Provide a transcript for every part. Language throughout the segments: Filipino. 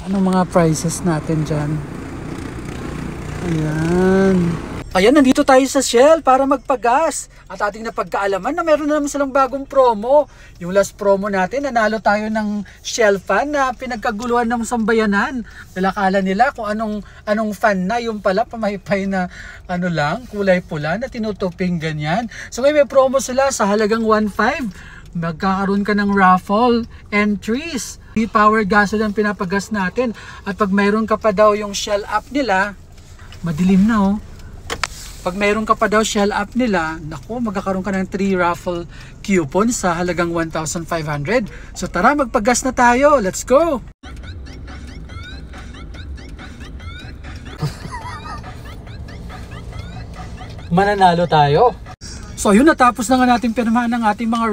Anong mga prices natin dyan? Ayan. Ayan, nandito tayo sa Shell para magpagas. At ating napagkaalaman na meron na naman silang bagong promo. Yung last promo natin, nanalo tayo ng Shell fan na pinagkaguluhan ng sambayanan. Nalakala nila kung anong fan na, yung pala pamaypay na ano lang, kulay pula na tinutuping ganyan. So may promo sila sa halagang 1.5. Magkakaroon ka ng raffle entries. Power gasoline ang pinapagas natin. At pag mayroon ka pa daw yung Shell app nila, madilim na oh. Pag mayroon ka pa daw Shell app nila, naku, magkakaroon ka ng 3 raffle coupons sa halagang 1,500. So tara, magpagas na tayo. Let's go! Mananalo tayo. So yun, natapos na nga natin pirmahan ng ating mga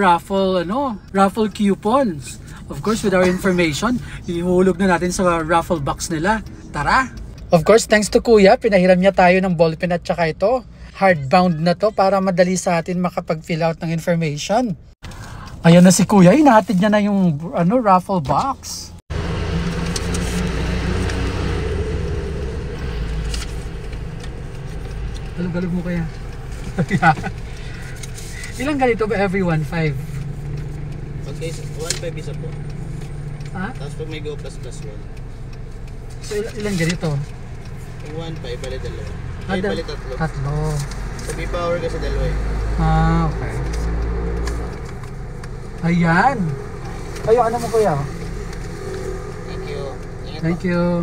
raffle coupons. Of course, with our information, ihulog na natin sa raffle box nila. Tara! Of course, thanks to Kuya, pinahiram niya tayo ng ballpen at saka ito. Hardbound na to para madali sa atin makapag-fill out ng information. Ayan na si Kuya, inahatid niya na yung raffle box. Galog-galog mo kaya. Ilang ganito ba every 1.5? Okay, 1.5 isa po. Ha? Tapos pag may go plus 1. So ilang ganito? Yung 1.5, bali dalawa. Ay, Ada, bali tatlo. Tatlo. So may power kasi dalawa eh. Ah, okay. Ayan. Kayo, ano mo kuya? Thank you. Ingat po. Thank you.